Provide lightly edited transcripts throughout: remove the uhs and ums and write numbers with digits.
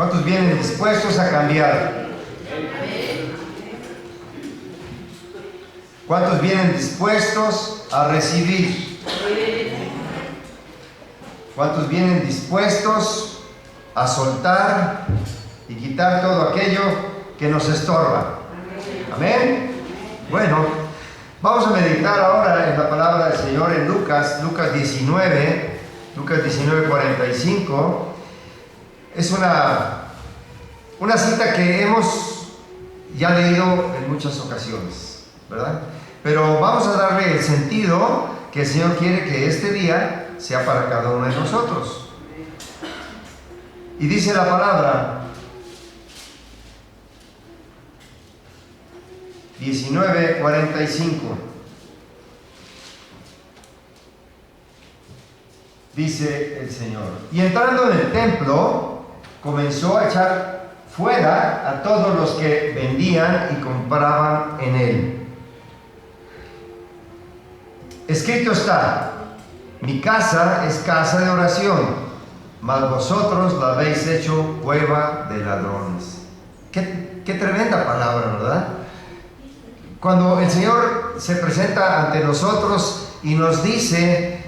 ¿Cuántos vienen dispuestos a cambiar? ¿Cuántos vienen dispuestos a recibir? ¿Cuántos vienen dispuestos a soltar y quitar todo aquello que nos estorba? Amén. Bueno, vamos a meditar ahora en la palabra del Señor en Lucas 19, Lucas 19:45. Es una cita que hemos ya leído en muchas ocasiones, ¿verdad? Pero vamos a darle el sentido que el Señor quiere que este día sea para cada uno de nosotros. Y dice la palabra 19:45. Dice el Señor: y entrando en el templo, comenzó a echar fuera a todos los que vendían y compraban en él. Escrito está: mi casa es casa de oración, mas vosotros la habéis hecho cueva de ladrones. Qué tremenda palabra, ¿verdad? Cuando el Señor se presenta ante nosotros y nos dice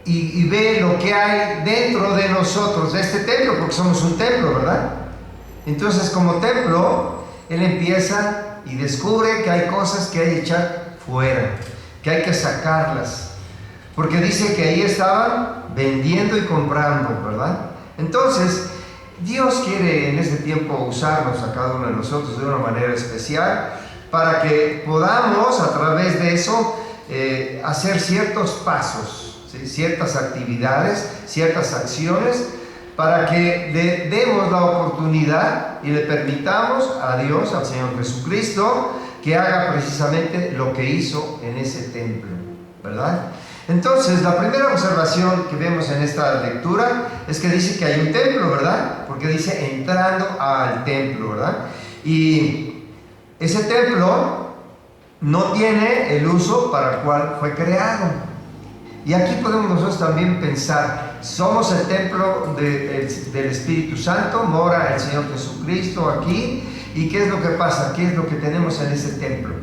y ve lo que hay dentro de nosotros, de este templo, porque somos un templo, ¿verdad? Entonces, como templo, Él empieza y descubre que hay cosas que hay que echar fuera, que hay que sacarlas, porque dice que ahí estaban vendiendo y comprando, ¿verdad? Entonces, Dios quiere en este tiempo usarnos a cada uno de nosotros de una manera especial para que podamos a través de eso hacer ciertos pasos, ¿sí? Ciertas actividades, ciertas acciones, para que le demos la oportunidad y le permitamos a Dios, al Señor Jesucristo, que haga precisamente lo que hizo en ese templo, ¿verdad? Entonces, la primera observación que vemos en esta lectura es que dice que hay un templo, ¿verdad? Porque dice entrando al templo, ¿verdad? Y ese templo no tiene el uso para el cual fue creado. Y aquí podemos nosotros también pensar, somos el templo del Espíritu Santo, mora el Señor Jesucristo aquí, ¿y qué es lo que pasa? ¿Qué es lo que tenemos en ese templo?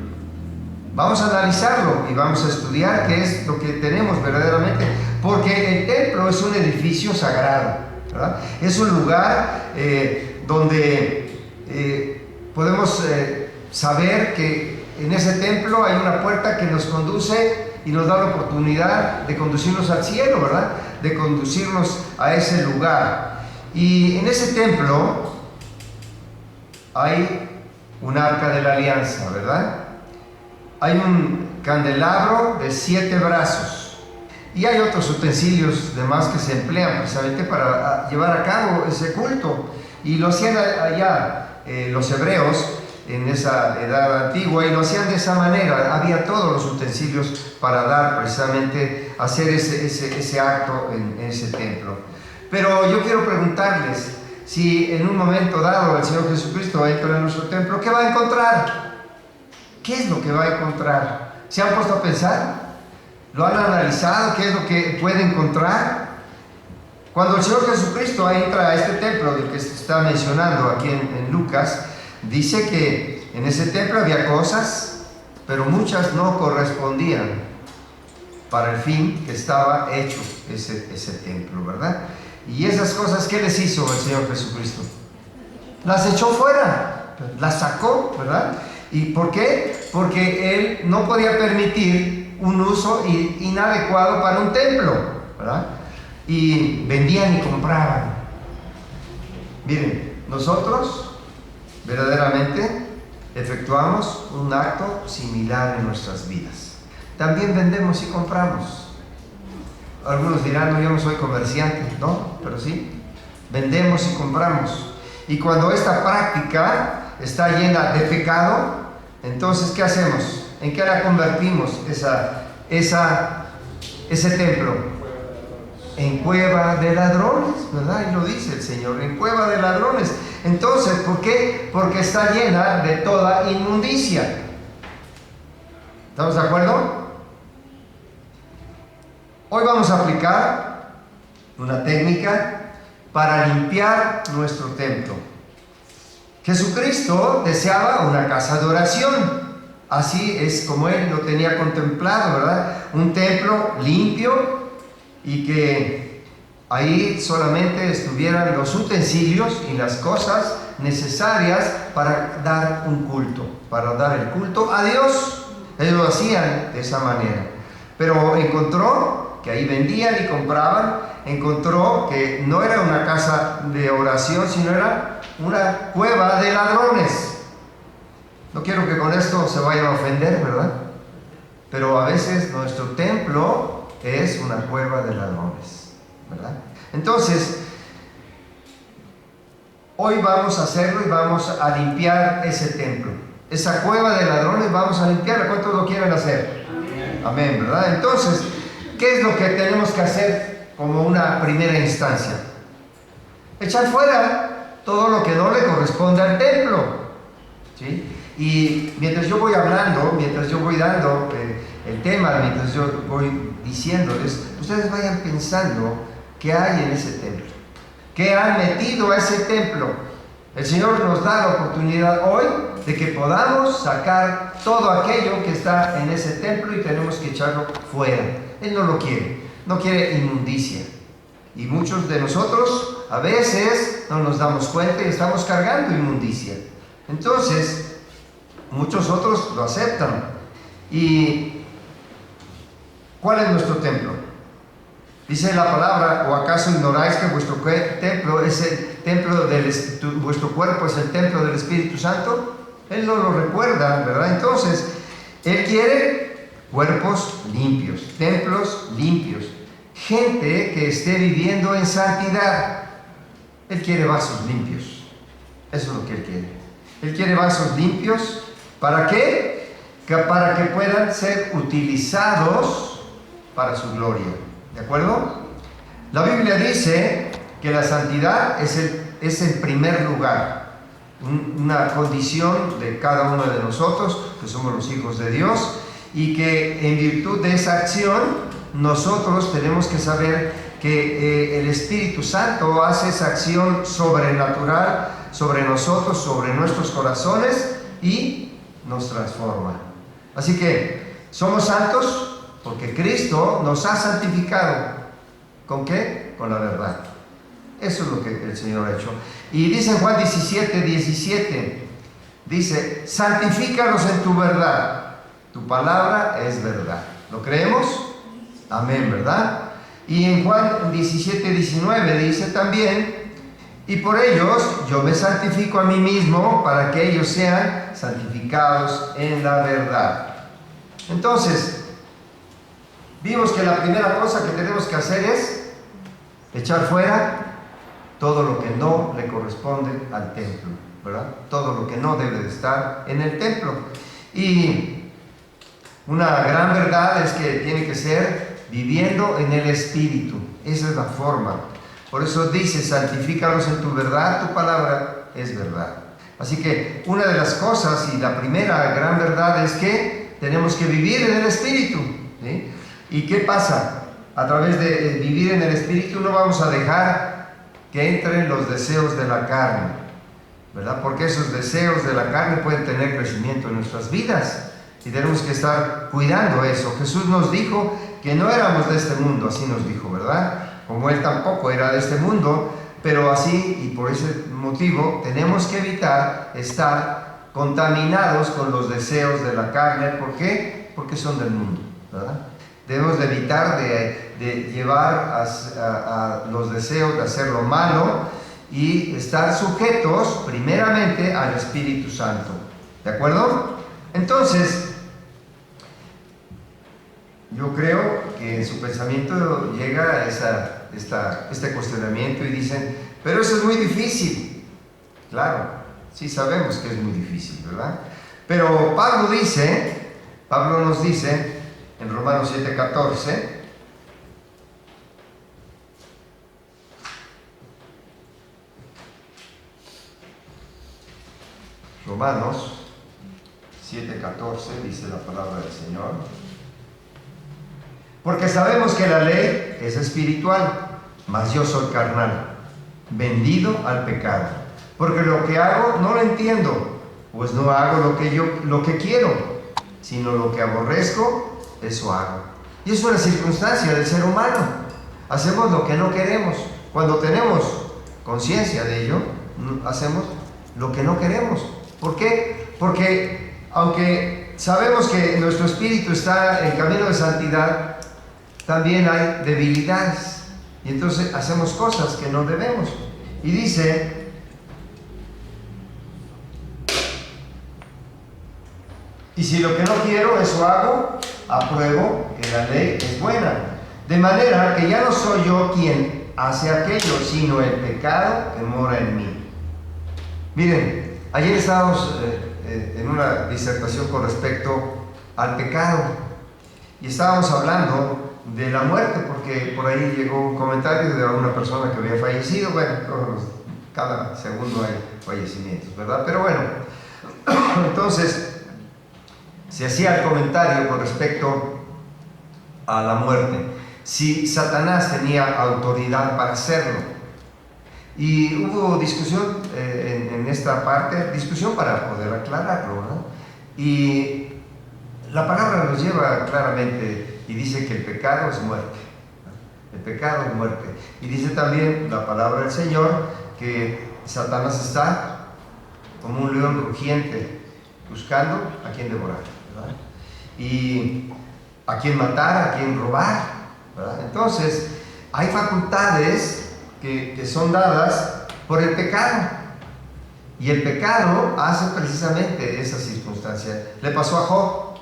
Vamos a analizarlo y vamos a estudiar qué es lo que tenemos verdaderamente, porque el templo es un edificio sagrado, ¿verdad? Es un lugar donde podemos saber que en ese templo hay una puerta que nos conduce y nos da la oportunidad de conducirnos al cielo, ¿verdad? De conducirnos a ese lugar. Y en ese templo hay un arca de la alianza, ¿verdad? Hay un candelabro de 7 brazos y hay otros utensilios demás que se emplean precisamente para llevar a cabo ese culto, y lo hacían allá los hebreos en esa edad antigua, y lo hacían de esa manera. Había todos los utensilios para dar precisamente, hacer ese acto en ese templo. Pero yo quiero preguntarles, si en un momento dado el Señor Jesucristo entra en nuestro templo, ¿qué va a encontrar? ¿Qué es lo que va a encontrar? ¿Se han puesto a pensar? ¿Lo han analizado? ¿Qué es lo que puede encontrar? Cuando el Señor Jesucristo entra a este templo del que se está mencionando aquí en Lucas, dice que en ese templo había cosas, pero muchas no correspondían para el fin que estaba hecho ese templo, ¿verdad? Y esas cosas, ¿qué les hizo el Señor Jesucristo? Las echó fuera, las sacó, ¿verdad? ¿Y por qué? Porque Él no podía permitir un uso inadecuado para un templo, ¿verdad? Y vendían y compraban. Miren, nosotros verdaderamente efectuamos un acto similar en nuestras vidas. También vendemos y compramos. Algunos dirán, no, yo no soy comerciante, no, pero sí, vendemos y compramos. Y cuando esta práctica está llena de pecado, entonces ¿qué hacemos? ¿En qué la convertimos ese templo? En cueva de ladrones, ¿verdad? Y lo dice el Señor, en cueva de ladrones. Entonces, ¿por qué? Porque está llena de toda inmundicia. ¿Estamos de acuerdo? Hoy vamos a aplicar una técnica para limpiar nuestro templo. Jesucristo deseaba una casa de oración. Así es como Él lo tenía contemplado, ¿verdad? Un templo limpio y que ahí solamente estuvieran los utensilios y las cosas necesarias para dar un culto, para dar el culto a Dios. Ellos lo hacían de esa manera. Pero encontró que ahí vendían y compraban, encontró que no era una casa de oración, sino era una cueva de ladrones. No quiero que con esto se vayan a ofender, ¿verdad? Pero a veces nuestro templo es una cueva de ladrones, ¿verdad? Entonces, hoy vamos a hacerlo y vamos a limpiar ese templo. Esa cueva de ladrones vamos a limpiarla. ¿Cuántos lo quieren hacer? Amén. Amén, ¿verdad? Entonces, ¿qué es lo que tenemos que hacer como una primera instancia? Echar fuera todo lo que no le corresponde al templo, ¿sí? Y mientras yo voy hablando, mientras yo voy dando el tema, mientras yo voy diciéndoles, ustedes vayan pensando qué hay en ese templo, qué han metido a ese templo. El Señor nos da la oportunidad hoy de que podamos sacar todo aquello que está en ese templo y tenemos que echarlo fuera. Él no lo quiere, no quiere inmundicia. Y muchos de nosotros a veces no nos damos cuenta y estamos cargando inmundicia. Entonces, muchos otros lo aceptan. ¿Y cuál es nuestro templo? Dice la palabra: ¿o acaso ignoráis que vuestro templo es el templo vuestro cuerpo es el templo del Espíritu Santo? Él no lo recuerda, ¿verdad? Entonces, Él quiere cuerpos limpios, templos limpios, gente que esté viviendo en santidad. Él quiere vasos limpios. Eso es lo que Él quiere. Él quiere vasos limpios. ¿Para qué? Para que puedan ser utilizados para su gloria. ¿De acuerdo? La Biblia dice que la santidad es en primer lugar, una condición de cada uno de nosotros, que somos los hijos de Dios, y que en virtud de esa acción, nosotros tenemos que saber que el Espíritu Santo hace esa acción sobrenatural sobre nosotros, sobre nuestros corazones, y nos transforma. Así que somos santos porque Cristo nos ha santificado. ¿Con qué? Con la verdad. Eso es lo que el Señor ha hecho. Y dice en Juan 17:17, dice: santifícalos en tu verdad, tu palabra es verdad. ¿Lo creemos? Amén, ¿verdad? Y en Juan 17:19 dice también: y por ellos yo me santifico a mí mismo, para que ellos sean santificados en la verdad. Entonces, vimos que la primera cosa que tenemos que hacer es echar fuera todo lo que no le corresponde al templo, ¿verdad? Todo lo que no debe de estar en el templo. Y una gran verdad es que tiene que ser viviendo en el Espíritu. Esa es la forma. Por eso dice: santifícalos en tu verdad, tu palabra es verdad. Así que una de las cosas, y la primera gran verdad, es que tenemos que vivir en el Espíritu, ¿sí? ¿Y qué pasa? A través de vivir en el Espíritu no vamos a dejar que entren los deseos de la carne, ¿verdad? Porque esos deseos de la carne pueden tener crecimiento en nuestras vidas y tenemos que estar cuidando eso. Jesús nos dijo que no éramos de este mundo, así nos dijo, ¿verdad? Como Él tampoco era de este mundo, pero así y por ese motivo tenemos que evitar estar contaminados con los deseos de la carne. ¿Por qué? Porque son del mundo, ¿verdad? Debemos de evitar de llevar a los deseos de hacer lo malo y estar sujetos primeramente al Espíritu Santo. ¿De acuerdo? Entonces, yo creo que en su pensamiento llega este cuestionamiento y dicen: pero eso es muy difícil. Claro, sí sabemos que es muy difícil, ¿verdad? Pero Pablo nos dice en Romanos 7:14, Romanos 7:14 dice la palabra del Señor: porque sabemos que la ley es espiritual, mas yo soy carnal, vendido al pecado. Porque lo que hago no lo entiendo, pues no hago lo que quiero, sino lo que aborrezco, eso hago. Y es una circunstancia del ser humano. Hacemos lo que no queremos. Cuando tenemos conciencia de ello, hacemos lo que no queremos. ¿Por qué? Porque aunque sabemos que nuestro espíritu está en camino de santidad, también hay debilidades. Y entonces hacemos cosas que no debemos. Y dice: y si lo que no quiero, eso hago, apruebo que la ley es buena. De manera que ya no soy yo quien hace aquello, sino el pecado que mora en mí. Miren, ayer estábamos en una disertación con respecto al pecado. Y estábamos hablando de la muerte, porque por ahí llegó un comentario de una persona que había fallecido. Bueno, cada segundo hay fallecimientos, ¿verdad? Pero bueno, entonces se hacía el comentario con respecto a la muerte, si Satanás tenía autoridad para hacerlo. Y hubo discusión en esta parte, discusión para poder aclararlo, ¿no? Y la palabra nos lleva claramente y dice que el pecado es muerte. El pecado es muerte. Y dice también la palabra del Señor que Satanás está como un león rugiente buscando a quien devorar, ¿verdad? Y a quien matar, a quien robar, ¿verdad? Entonces hay facultades que son dadas por el pecado, y el pecado hace precisamente esa circunstancia. Le pasó a Job.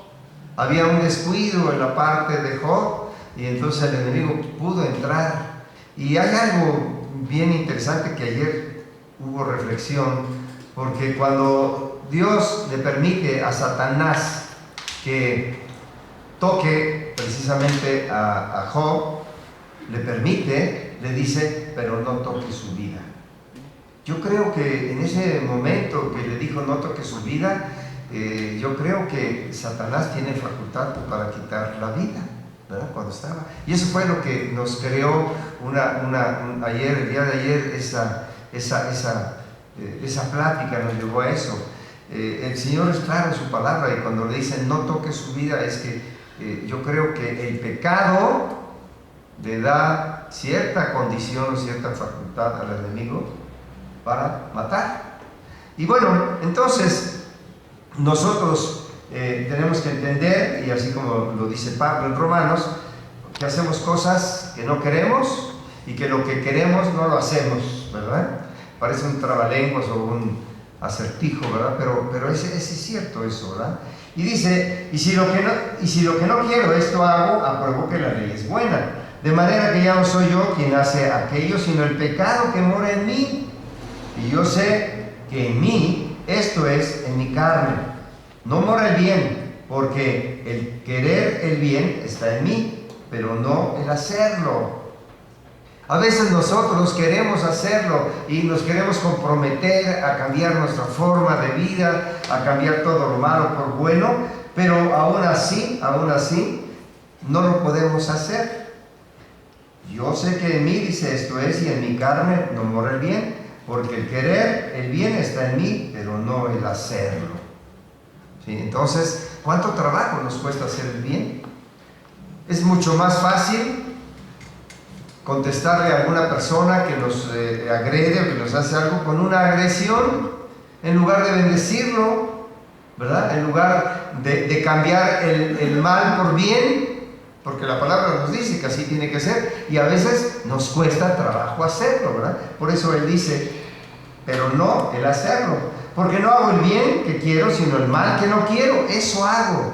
Había un descuido en la parte de Job, y entonces el enemigo pudo entrar. Y hay algo bien interesante que ayer hubo reflexión, porque cuando Dios le permite a Satanás que toque precisamente a Job, le permite, le dice: pero no toque su vida. Yo creo que en ese momento que le dijo no toque su vida, yo creo que Satanás tiene facultad para quitar la vida, ¿verdad? Cuando estaba. Y eso fue lo que nos creó ayer, el día de ayer, esa plática nos llevó a eso. El Señor es claro en su palabra, y cuando le dicen no toque su vida, es que yo creo que el pecado le da cierta condición o cierta facultad al enemigo para matar. Y bueno, entonces nosotros tenemos que entender, y así como lo dice Pablo en Romanos, que hacemos cosas que no queremos, y que lo que queremos no lo hacemos, ¿verdad? Parece un trabalenguas o un acertijo, ¿verdad? Pero es cierto eso, ¿verdad? Y dice: y si lo que no quiero, esto hago, apruebo que la ley es buena. De manera que ya no soy yo quien hace aquello, sino el pecado que mora en mí. Y yo sé que en mí, esto es, en mi carne, no mora el bien, porque el querer el bien está en mí, pero no el hacerlo. A veces nosotros queremos hacerlo y nos queremos comprometer a cambiar nuestra forma de vida, a cambiar todo lo malo por bueno, pero aún así, no lo podemos hacer. Yo sé que en mí, dice, esto es, y en mi carne no mora el bien, porque el querer el bien está en mí, pero no el hacerlo. ¿Sí? Entonces, ¿cuánto trabajo nos cuesta hacer el bien? Es mucho más fácil contestarle a alguna persona que nos agrede o que nos hace algo con una agresión, en lugar de bendecirlo, ¿verdad? En lugar de cambiar el mal por bien, porque la palabra nos dice que así tiene que ser, y a veces nos cuesta trabajo hacerlo, ¿verdad? Por eso él dice, pero no el hacerlo, porque no hago el bien que quiero, sino el mal que no quiero, eso hago.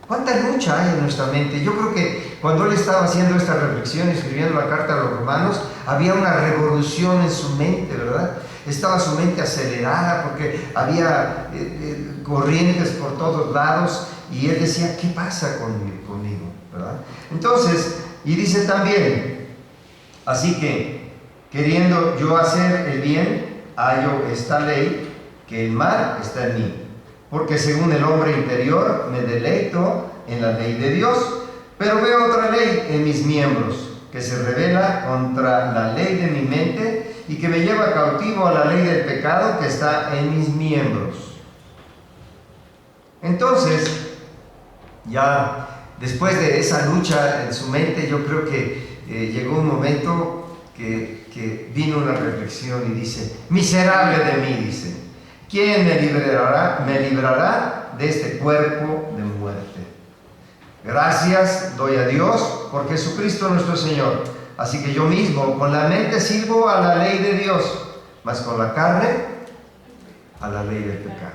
¿Cuánta lucha hay en nuestra mente? Yo creo que cuando él estaba haciendo esta reflexión, escribiendo la carta a los romanos, había una revolución en su mente, ¿verdad? Estaba su mente acelerada porque había corrientes por todos lados, y él decía, ¿qué pasa conmigo? ¿Verdad? Entonces, y dice también, así que, queriendo yo hacer el bien, hallo esta ley, que el mal está en mí. Porque según el hombre interior me deleito en la ley de Dios, pero veo otra ley en mis miembros, que se revela contra la ley de mi mente y que me lleva cautivo a la ley del pecado que está en mis miembros. Entonces, ya después de esa lucha en su mente, yo creo que llegó un momento que vino una reflexión y dice: miserable de mí, dice, ¿quién me librará de este cuerpo de muerte? Gracias doy a Dios por Jesucristo nuestro Señor. Así que yo mismo con la mente sirvo a la ley de Dios, mas con la carne a la ley del pecado.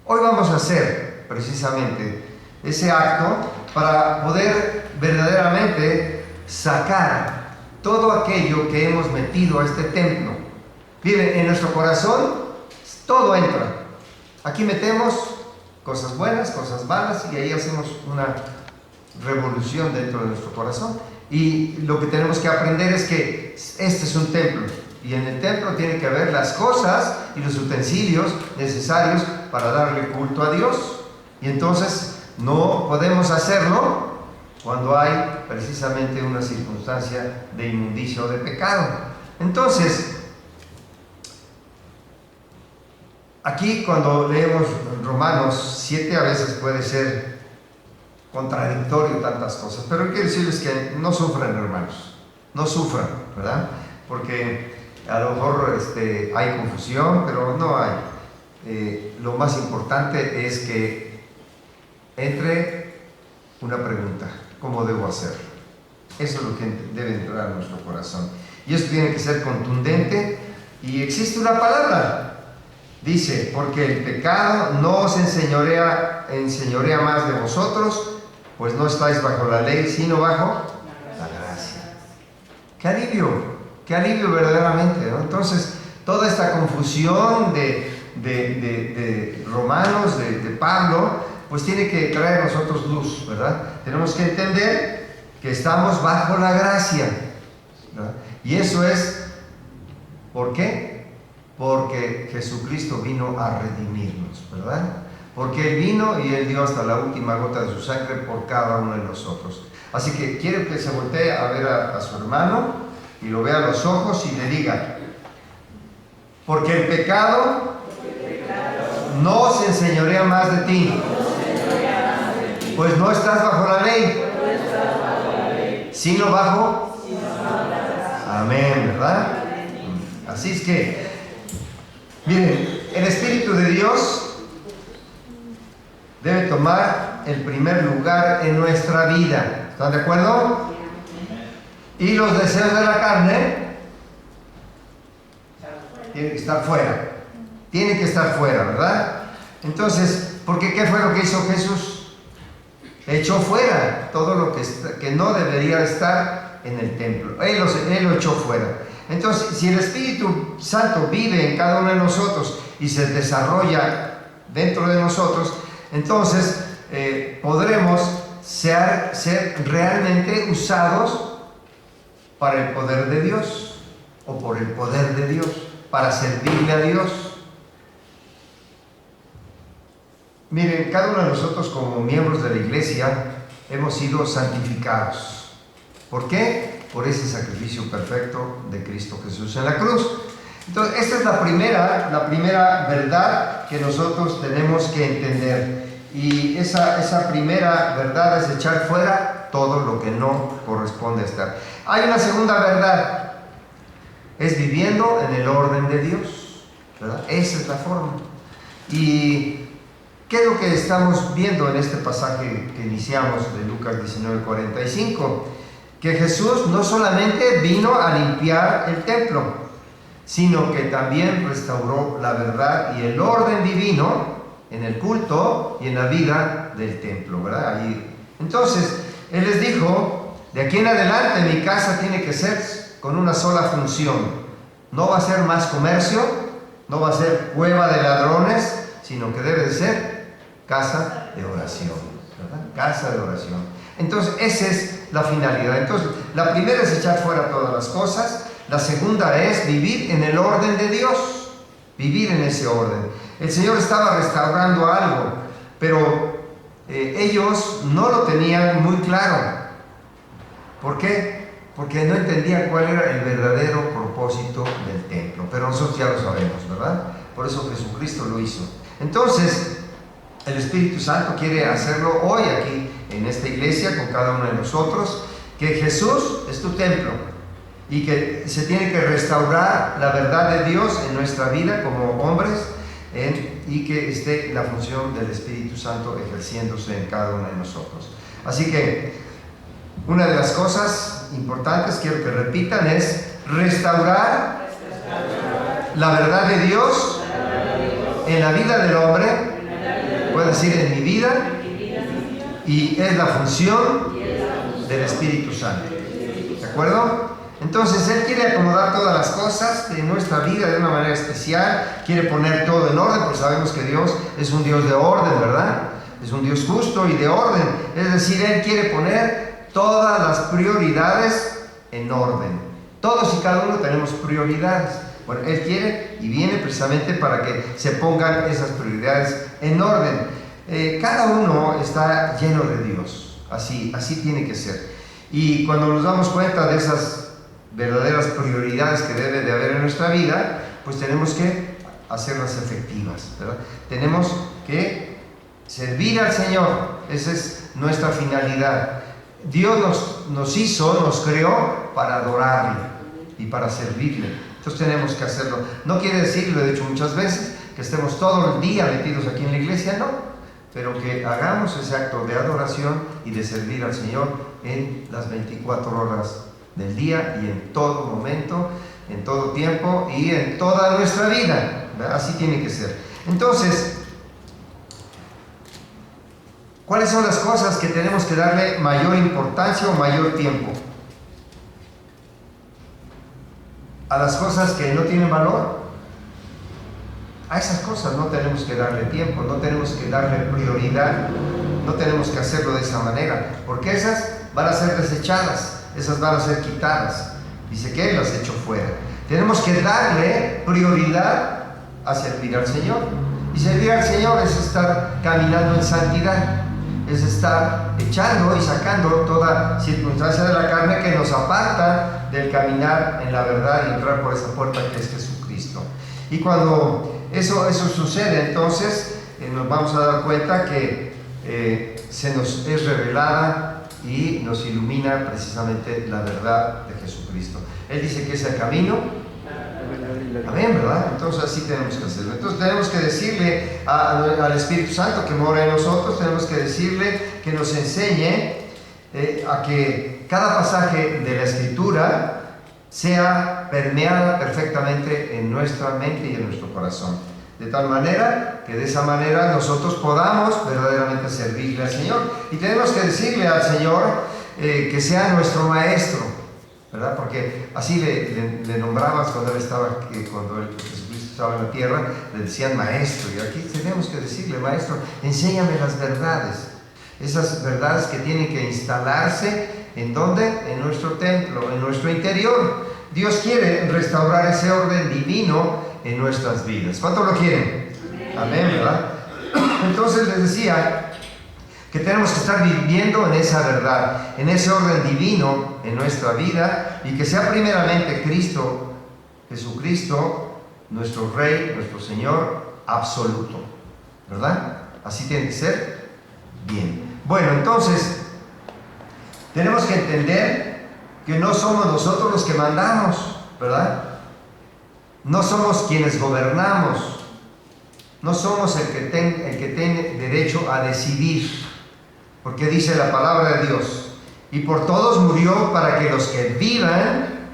Hoy vamos a hacer precisamente ese acto para poder verdaderamente sacar todo aquello que hemos metido a este templo. Miren, en nuestro corazón todo entra. Aquí metemos cosas buenas, cosas malas, y ahí hacemos una revolución dentro de nuestro corazón. Y lo que tenemos que aprender es que este es un templo, y en el templo tiene que haber las cosas y los utensilios necesarios para darle culto a Dios. Y entonces no podemos hacerlo cuando hay precisamente una circunstancia de inmundicia o de pecado. Entonces, aquí cuando leemos Romanos 7 a veces puede ser contradictorio tantas cosas, pero quiero decirles que no sufran, hermanos, no sufran, ¿verdad? Porque a lo mejor hay confusión, pero no hay. Lo más importante es que entre una pregunta: ¿cómo debo hacer? Eso es lo que debe entrar en nuestro corazón, y esto tiene que ser contundente. Y existe una palabra, dice: porque el pecado no os enseñorea más de vosotros, pues no estáis bajo la ley, sino bajo la gracia. ¡Qué alivio verdaderamente, ¿no? Entonces, toda esta confusión de Romanos, de Pablo, pues tiene que traer a nosotros luz, ¿verdad? Tenemos que entender que estamos bajo la gracia, ¿verdad? Y eso es, ¿por qué? Porque Jesucristo vino a redimirnos, ¿verdad? Porque Él vino y Él dio hasta la última gota de su sangre por cada uno de nosotros. Así que quiero que se voltee a ver a su hermano y lo vea a los ojos y le diga: porque el pecado no se enseñorea más de ti, pues no estás bajo la ley, sino bajo. Amén, ¿verdad? Así es que, miren, el Espíritu de Dios debe tomar el primer lugar en nuestra vida. ¿Están de acuerdo? Y los deseos de la carne tienen que estar fuera. Tienen que estar fuera, ¿verdad? Entonces, porque ¿qué fue lo que hizo Jesús? Echó fuera todo lo que no debería estar en el templo. Él lo echó fuera. Entonces, si el Espíritu Santo vive en cada uno de nosotros y se desarrolla dentro de nosotros, entonces podremos ser realmente usados para el poder de Dios, o por el poder de Dios, para servirle a Dios. Miren, cada uno de nosotros como miembros de la iglesia hemos sido santificados. ¿Por qué? Por ese sacrificio perfecto de Cristo Jesús en la cruz. Entonces, esta es la primera verdad que nosotros tenemos que entender. Y esa primera verdad es echar fuera todo lo que no corresponde a estar. Hay una segunda verdad, es viviendo en el orden de Dios, ¿verdad? Esa es la forma. ¿Y qué es lo que estamos viendo en este pasaje que iniciamos de Lucas 19:45? Que Jesús no solamente vino a limpiar el templo, sino que también restauró la verdad y el orden divino en el culto y en la vida del templo, ¿verdad? Allí. Entonces, Él les dijo: de aquí en adelante mi casa tiene que ser con una sola función. No va a ser más comercio, no va a ser cueva de ladrones, sino que debe de ser casa de oración, ¿verdad? Casa de oración. Entonces, esa es la finalidad. Entonces, la primera es echar fuera todas las cosas. La segunda es vivir en el orden de Dios, vivir en ese orden. El Señor estaba restaurando algo, pero ellos no lo tenían muy claro. ¿Por qué? Porque no entendían cuál era el verdadero propósito propósito del templo. Pero nosotros ya lo sabemos, ¿verdad? Por eso Jesucristo lo hizo. Entonces, el Espíritu Santo quiere hacerlo hoy aquí en esta iglesia con cada uno de nosotros, que Jesús es tu templo y que se tiene que restaurar la verdad de Dios en nuestra vida como hombres, y que esté la función del Espíritu Santo ejerciéndose en cada uno de nosotros. Así que una de las cosas importantes, quiero que repitan, es restaurar la verdad de Dios en la vida del hombre, puede decir en mi vida, y es la función del Espíritu Santo. ¿De acuerdo? Entonces Él quiere acomodar todas las cosas de nuestra vida de una manera especial, quiere poner todo en orden, porque sabemos que Dios es un Dios de orden, ¿verdad? Es un Dios justo y de orden. Es decir, Él quiere poner todas las prioridades en orden. Todos y cada uno tenemos prioridades. Bueno, Él quiere y viene precisamente para que se pongan esas prioridades en orden. Cada uno está lleno de Dios, así tiene que ser. Y cuando nos damos cuenta de esas verdaderas prioridades que debe de haber en nuestra vida, pues tenemos que hacerlas efectivas, ¿verdad? Tenemos que servir al Señor. Esa es nuestra finalidad. Dios nos hizo, nos creó para adorarle y para servirle. Entonces tenemos que hacerlo. No quiere decir, lo he dicho muchas veces, que estemos todo el día metidos aquí en la iglesia, no, pero que hagamos ese acto de adoración y de servir al Señor en las 24 horas del día y en todo momento, en todo tiempo y en toda nuestra vida, ¿verdad? Así tiene que ser. Entonces, ¿cuáles son las cosas que tenemos que darle mayor importancia o mayor tiempo? A las cosas que no tienen valor. A esas cosas no tenemos que darle tiempo, no tenemos que darle prioridad, no tenemos que hacerlo de esa manera, porque esas van a ser desechadas, esas van a ser quitadas. Dice que Él las echó fuera. Tenemos que darle prioridad a servir al Señor. Y servir al Señor es estar caminando en santidad, es estar echando y sacando toda circunstancia de la carne que nos aparta del caminar en la verdad y entrar por esa puerta que es Jesucristo. Y cuando eso sucede, entonces nos vamos a dar cuenta que se nos es revelada y nos ilumina precisamente la verdad de Jesucristo. Él dice que es el camino. Amén, ¿verdad? Entonces así tenemos que hacerlo. Entonces tenemos que decirle al Espíritu Santo que mora en nosotros, tenemos que decirle que nos enseñe a que cada pasaje de la Escritura sea permeada perfectamente en nuestra mente y en nuestro corazón, de tal manera que de esa manera nosotros podamos verdaderamente servirle al Señor. Y tenemos que decirle al Señor que sea nuestro maestro, ¿verdad? Porque así le nombrabas cuando Jesucristo estaba en la tierra, le decían maestro, y aquí tenemos que decirle: maestro, enséñame las verdades, esas verdades que tienen que instalarse. ¿En dónde? En nuestro templo, en nuestro interior. Dios quiere restaurar ese orden divino en nuestras vidas. ¿Cuánto lo quieren? Amén, ¿verdad? Entonces les decía que tenemos que estar viviendo en esa verdad, en ese orden divino en nuestra vida, y que sea primeramente Cristo, Jesucristo, nuestro Rey, nuestro Señor absoluto, ¿verdad? Así tiene que ser. Bien. Bueno, entonces tenemos que entender que no somos nosotros los que mandamos, ¿verdad? No somos quienes gobernamos, no somos el que tiene derecho a decidir, porque dice la palabra de Dios: y por todos murió para que los que vivan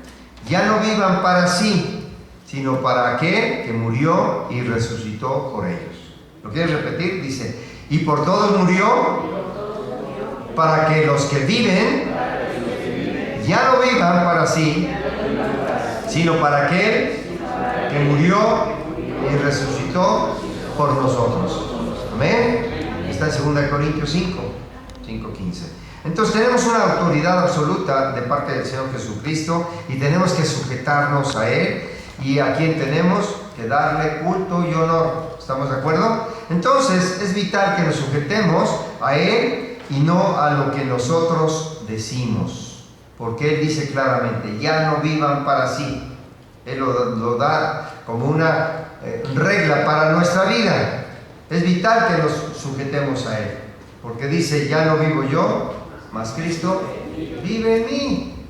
ya no vivan para sí, sino para aquel que murió y resucitó por ellos. ¿Lo quieres repetir? Dice: y por todos murió para que los que viven ya no vivan para sí, sino para aquel que murió y resucitó por nosotros. Amén. Está en 2 Corintios 5:15. Entonces tenemos una autoridad absoluta de parte del Señor Jesucristo y tenemos que sujetarnos a Él, y a quien tenemos que darle culto y honor. ¿Estamos de acuerdo? Entonces es vital que nos sujetemos a Él y no a lo que nosotros decimos, porque Él dice claramente: ya no vivan para sí, Él lo da como una regla para nuestra vida. Es vital que nos sujetemos a Él, porque dice, ya no vivo yo, mas Cristo vive en mí.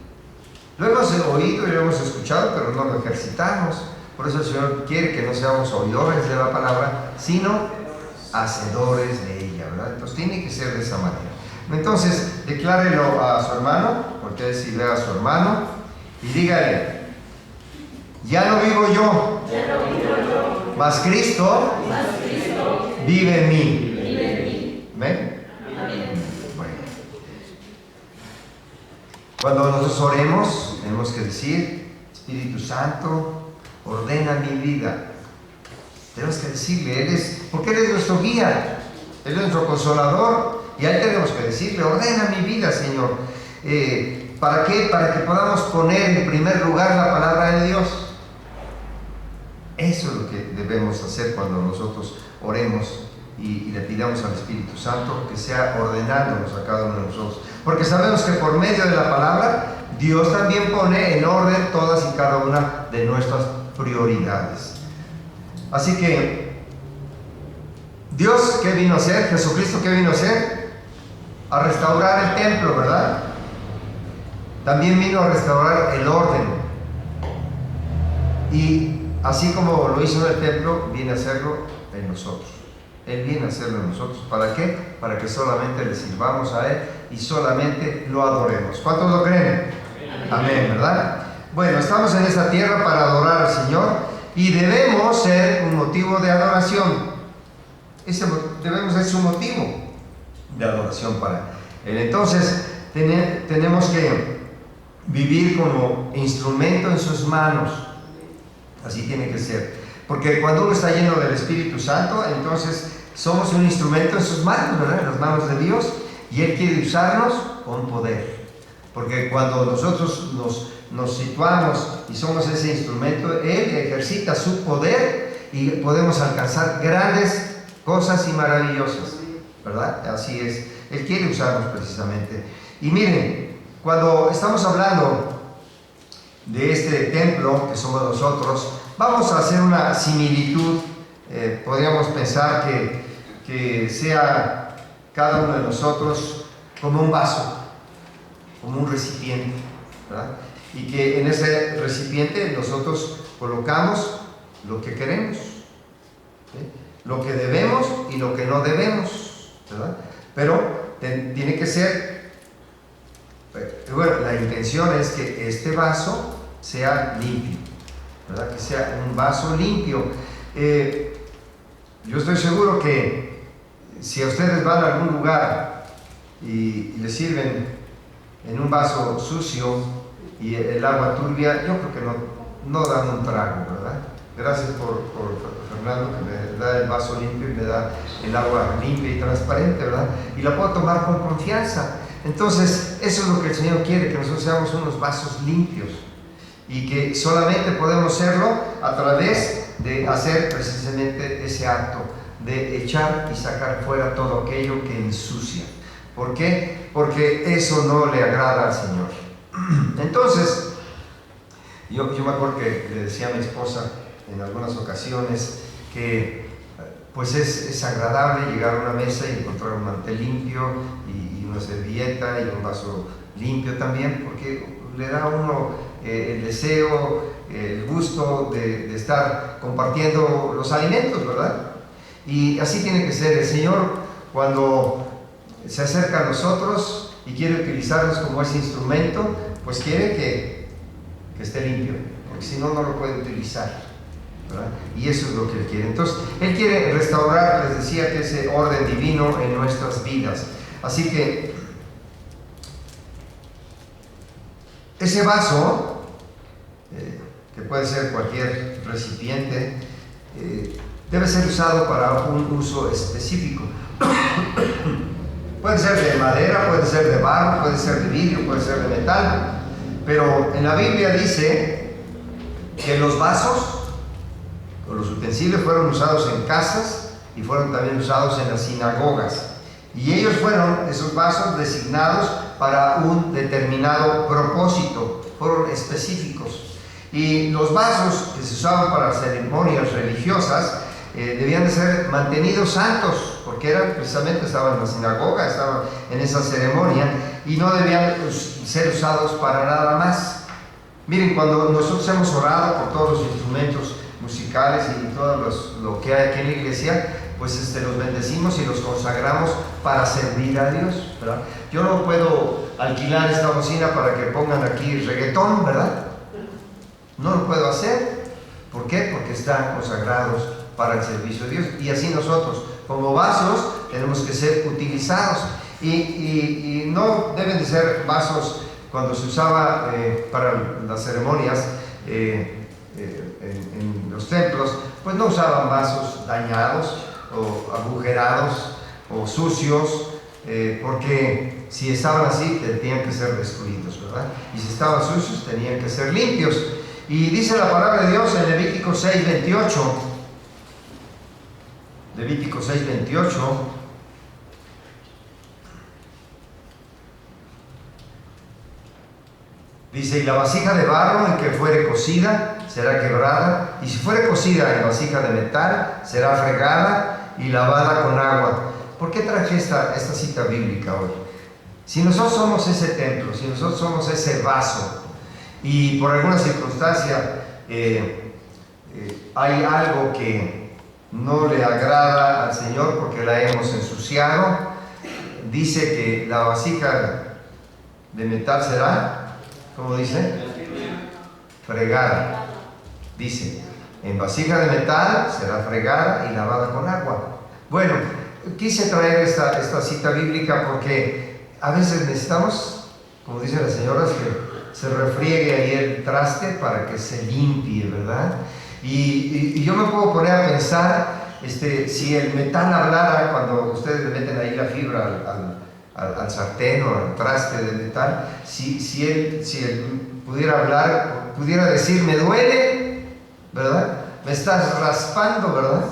Lo hemos oído y lo hemos escuchado, pero no lo ejercitamos. Por eso el Señor quiere que no seamos oidores de la palabra, sino hacedores de ella, ¿verdad? Entonces tiene que ser de esa manera. Entonces, declárelo a su hermano, porque decirle a su hermano, y dígale, ya no vivo yo, mas Cristo vive en mí. ¿Ven? Bueno. Cuando nosotros oremos, tenemos que decir, Espíritu Santo, ordena mi vida. Tenemos que decirle, porque Él es nuestro guía, Él es nuestro consolador, y a Él tenemos que decirle, ordena mi vida, Señor. ¿Para qué? Para que podamos poner en primer lugar la palabra de Dios. Eso es lo que debemos hacer cuando nosotros oremos y le pidamos al Espíritu Santo que sea ordenándonos a cada uno de nosotros. Porque sabemos que por medio de la palabra, Dios también pone en orden todas y cada una de nuestras prioridades. Así que, Dios, ¿qué vino a hacer? Jesucristo, ¿qué vino a hacer? A restaurar el templo, ¿verdad? También vino a restaurar el orden. Y así como lo hizo en el templo, viene a hacerlo en nosotros. Él viene a hacerlo en nosotros. ¿Para qué? Para que solamente le sirvamos a Él y solamente lo adoremos. ¿Cuántos lo creen? Amén, ¿verdad? Bueno, estamos en esta tierra para adorar al Señor y debemos ser un motivo de adoración. Debemos ser su motivo de adoración para Él. Entonces, tenemos que vivir como instrumento en sus manos. Así tiene que ser. Porque cuando uno está lleno del Espíritu Santo, entonces somos un instrumento en sus manos, ¿verdad? En las manos de Dios. Y Él quiere usarnos con poder. Porque cuando nosotros nos situamos y somos ese instrumento, Él ejercita su poder y podemos alcanzar grandes cosas y maravillosas, ¿verdad? Así es. Él quiere usarnos precisamente. Y miren, cuando estamos hablando de este templo que somos nosotros, vamos a hacer una similitud. Podríamos pensar que sea cada uno de nosotros como un vaso, como un recipiente, ¿verdad? Y que en ese recipiente nosotros colocamos lo que queremos, ¿sí? Lo que debemos y lo que no debemos, ¿verdad? Pero tiene que ser, bueno, la intención es que este vaso sea limpio, ¿verdad? Que sea un vaso limpio. Yo estoy seguro que si a ustedes van a algún lugar y les sirven en un vaso sucio y el agua turbia, yo creo que no dan un trago, ¿verdad? Gracias por Fernando, que me da el vaso limpio y me da el agua limpia y transparente, ¿verdad? Y la puedo tomar con confianza. Entonces, eso es lo que el Señor quiere, que nosotros seamos unos vasos limpios y que solamente podemos serlo a través de hacer precisamente ese acto de echar y sacar fuera todo aquello que ensucia. ¿Por qué? Porque eso no le agrada al Señor. Entonces, yo me acuerdo que le decía a mi esposa en algunas ocasiones que pues es agradable llegar a una mesa y encontrar un mantel limpio y una servilleta y un vaso limpio también, porque le da a uno el deseo, el gusto de estar compartiendo los alimentos, ¿verdad? Y así tiene que ser. El Señor, cuando se acerca a nosotros y quiere utilizarnos como ese instrumento, pues quiere que esté limpio, porque si no, no lo puede utilizar, ¿verdad? Y eso es lo que Él quiere. Entonces, Él quiere restaurar, les decía, que ese orden divino en nuestras vidas. Así que ese vaso, que puede ser cualquier recipiente, debe ser usado para un uso específico. Puede ser de madera, puede ser de barro, puede ser de vidrio, puede ser de metal, pero en la Biblia dice que los vasos o los utensilios fueron usados en casas y fueron también usados en las sinagogas, y ellos fueron, esos vasos, designados para un determinado propósito, fueron específicos. Y los vasos que se usaban para ceremonias religiosas debían de ser mantenidos santos, porque eran precisamente, estaban en la sinagoga, estaban en esa ceremonia, y no debían ser usados para nada más. Miren, cuando nosotros hemos orado por todos los instrumentos musicales y todo lo que hay aquí en la iglesia, pues los bendecimos y los consagramos para servir a Dios, ¿verdad? Yo no puedo alquilar esta bocina para que pongan aquí reggaetón, ¿verdad? No lo puedo hacer. ¿Por qué? Porque están consagrados para el servicio de Dios. Y así nosotros, como vasos, tenemos que ser utilizados. Y no deben de ser vasos cuando se usaba para las ceremonias en los templos, pues no usaban vasos dañados o agujerados o sucios, porque si estaban así tenían que ser destruidos, ¿verdad? Y si estaban sucios tenían que ser limpios. Y dice la palabra de Dios en Levítico 6:28, Levítico 6:28, dice: y la vasija de barro en que fuere cocida será quebrada, y si fuere cocida en vasija de metal será fregada y lavada con agua. ¿Por qué traje esta cita bíblica hoy? Si nosotros somos ese templo, si nosotros somos ese vaso, y por alguna circunstancia hay algo que no le agrada al Señor porque la hemos ensuciado, dice que la vasija de metal será, ¿cómo dice? Fregada. Dice, en vasija de metal será fregada y lavada con agua. Bueno, quise traer esta cita bíblica porque a veces necesitamos, como dicen las señoras, que se refriegue ahí el traste para que se limpie, ¿verdad? Y yo me puedo poner a pensar, si el metal hablara, cuando ustedes le meten ahí la fibra al sartén o al traste de metal, si él pudiera hablar, pudiera decir: me duele, ¿verdad? Me estás raspando, ¿verdad?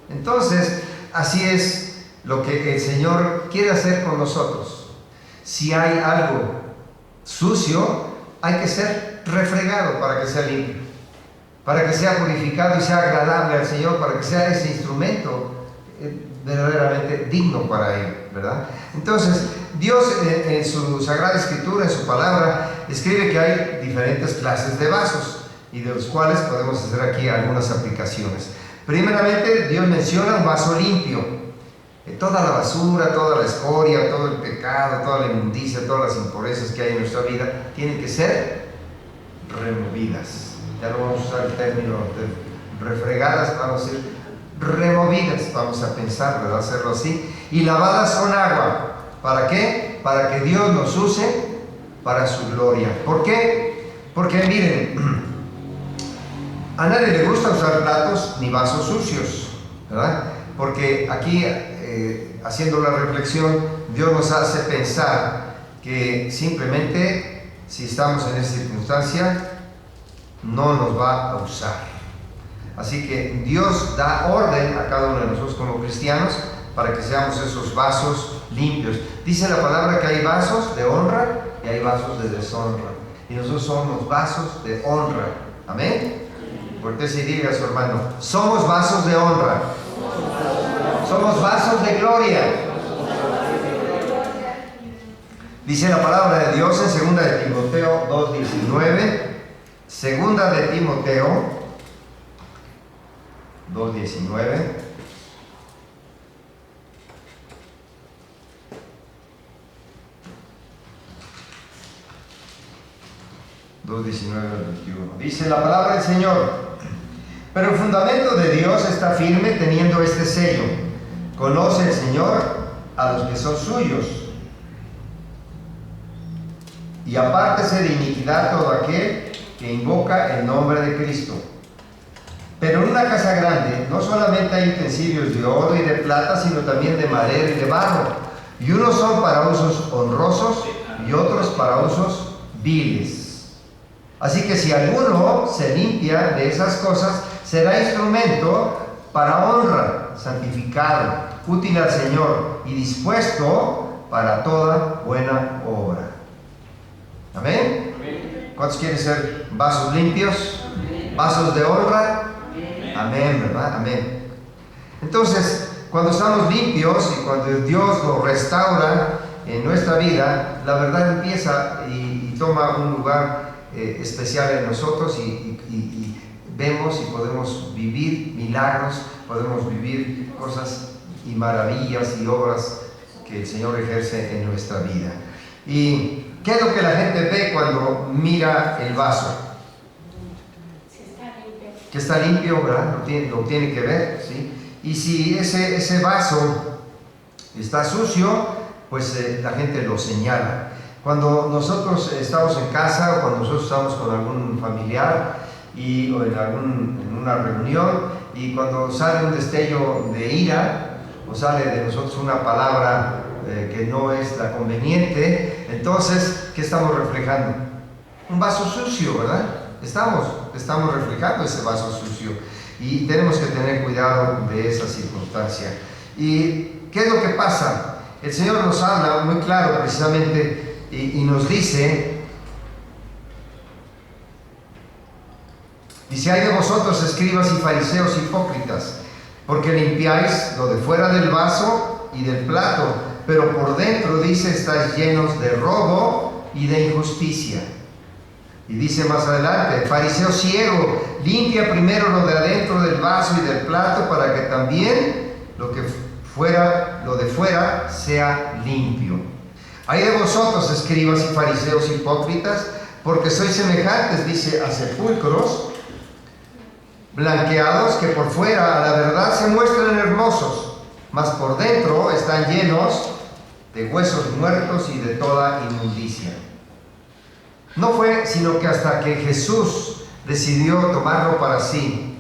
Entonces, así es lo que el Señor quiere hacer con nosotros. Si hay algo sucio, hay que ser refregado para que sea limpio, para que sea purificado y sea agradable al Señor, para que sea ese instrumento verdaderamente digno para Él, ¿verdad? Entonces, Dios en su Sagrada Escritura, en su palabra, escribe que hay diferentes clases de vasos, y de los cuales podemos hacer aquí algunas aplicaciones. Primeramente, Dios menciona un vaso limpio. Toda la basura, toda la escoria, todo el pecado, toda la inmundicia, todas las impurezas que hay en nuestra vida tienen que ser removidas. Ya no vamos a usar el término de refregadas, vamos a decir removidas, vamos a pensar, ¿verdad? Hacerlo así. Y lavadas con agua. ¿Para qué? Para que Dios nos use para su gloria. ¿Por qué? Porque miren, a nadie le gusta usar platos ni vasos sucios, ¿verdad? Porque aquí, haciendo la reflexión, Dios nos hace pensar que simplemente, si estamos en esa circunstancia, no nos va a usar. Así que Dios da orden a cada uno de nosotros como cristianos para que seamos esos vasos limpios. Dice la palabra que hay vasos de honra y hay vasos de deshonra. Y nosotros somos vasos de honra. Amén. Voltéese y diga a su hermano: somos vasos de honra. Somos vasos de gloria. Dice la palabra de Dios en 2 de Timoteo 2:19. 2 de Timoteo 2:19. Dice la palabra del Señor: pero el fundamento de Dios está firme, teniendo este sello: conoce el Señor a los que son suyos, y apártese de iniquidad todo aquel que invoca el nombre de Cristo. Pero en una casa grande no solamente hay utensilios de oro y de plata, sino también de madera y de barro, y unos son para usos honrosos y otros para usos viles. Así que si alguno se limpia de esas cosas, será instrumento para honra, santificado, útil al Señor y dispuesto para toda buena obra. ¿Amén? ¿Cuántos quieren ser vasos limpios? Vasos de honra. Amén, ¿verdad? Amén. Entonces, cuando estamos limpios y cuando Dios nos restaura en nuestra vida, la verdad empieza y toma un lugar especial en nosotros y vemos y podemos vivir milagros, podemos vivir cosas y maravillas y obras que el Señor ejerce en nuestra vida. ¿Y qué es lo que la gente ve cuando mira el vaso? Que está limpio, ¿verdad? Lo tiene que ver, ¿sí? Y si ese vaso está sucio, pues la gente lo señala. Cuando nosotros estamos en casa o cuando nosotros estamos con algún familiar o en una reunión, y cuando sale un destello de ira o sale de nosotros una palabra que no es la conveniente, entonces, ¿qué estamos reflejando? Un vaso sucio, ¿verdad? Estamos reflejando ese vaso sucio y tenemos que tener cuidado de esa circunstancia. ¿Y qué es lo que pasa? El Señor nos habla muy claro precisamente y nos dice, hay de vosotros escribas y fariseos hipócritas, porque limpiáis lo de fuera del vaso y del plato, pero por dentro, dice, estáis llenos de robo y de injusticia. Y dice más adelante, fariseo ciego, limpia primero lo de adentro del vaso y del plato, para que también lo de fuera sea limpio. Hay de vosotros, escribas y fariseos hipócritas, porque sois semejantes, dice, a sepulcros blanqueados, que por fuera a la verdad se muestran hermosos, mas por dentro están llenos de huesos muertos y de toda inmundicia. No fue sino que hasta que Jesús decidió tomarlo para sí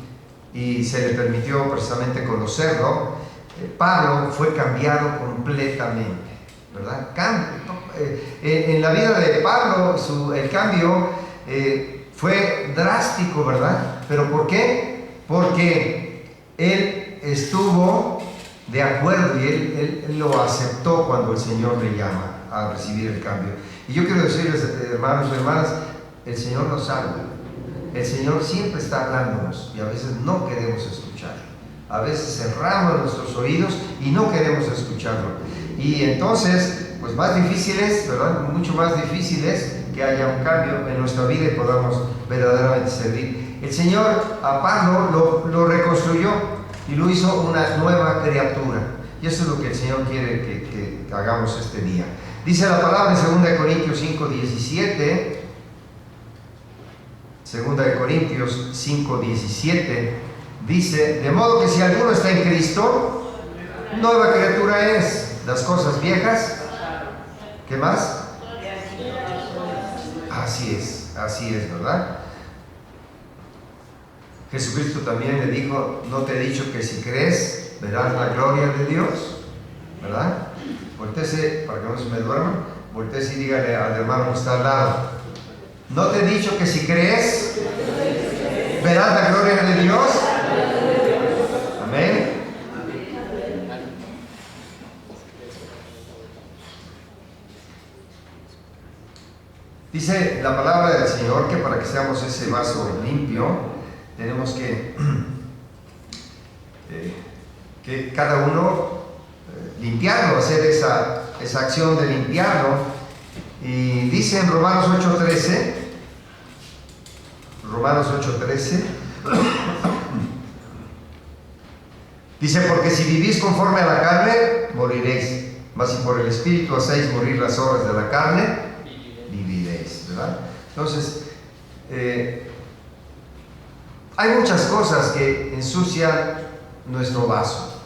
y se le permitió precisamente conocerlo, Pablo fue cambiado completamente, ¿verdad? En la vida de Pablo el cambio fue drástico, ¿verdad? ¿Pero por qué? Porque él estuvo de acuerdo y él lo aceptó cuando el Señor le llama a recibir el cambio. Y yo quiero decirles, hermanos y hermanas, el Señor nos habla. El Señor siempre está hablándonos y a veces no queremos escuchar. A veces cerramos nuestros oídos y no queremos escucharlo. Y entonces, pues más difícil es, ¿verdad? Mucho más difícil es que haya un cambio en nuestra vida y podamos verdaderamente servir. El Señor a Pablo lo reconstruyó y lo hizo una nueva criatura. Y eso es lo que el Señor quiere que hagamos este día. Dice la palabra en 2 Corintios 5:17, 2 Corintios 5:17, dice, de modo que si alguno está en Cristo, nueva criatura es. Las cosas viejas, ¿qué más? Así es, ¿verdad? Jesucristo también le dijo, no te he dicho que si crees, verás la gloria de Dios, ¿verdad? Voltéese, para que no se me duerman, voltéese y dígale al hermano que está al lado, no te he dicho que si crees, verás la gloria de Dios. Amén. Dice la palabra del Señor que para que seamos ese vaso limpio, tenemos que cada uno limpiarlo, hacer esa acción de limpiarlo. Y dice en Romanos 8:13, dice, porque si vivís conforme a la carne, moriréis, mas si por el Espíritu hacéis morir las obras de la carne, viviréis, ¿verdad? Entonces, hay muchas cosas que ensucian nuestro vaso.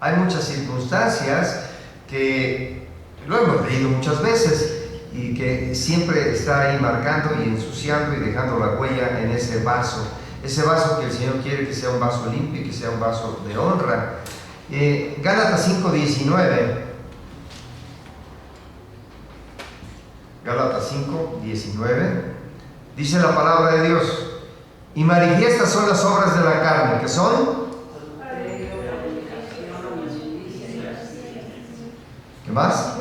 Hay muchas circunstancias que lo hemos leído muchas veces y que siempre está ahí marcando y ensuciando y dejando la huella en ese vaso que el Señor quiere que sea un vaso limpio y que sea un vaso de honra. Gálatas 5:19, dice la palabra de Dios, y manifiestas son las obras de la carne, que son, ¿qué más?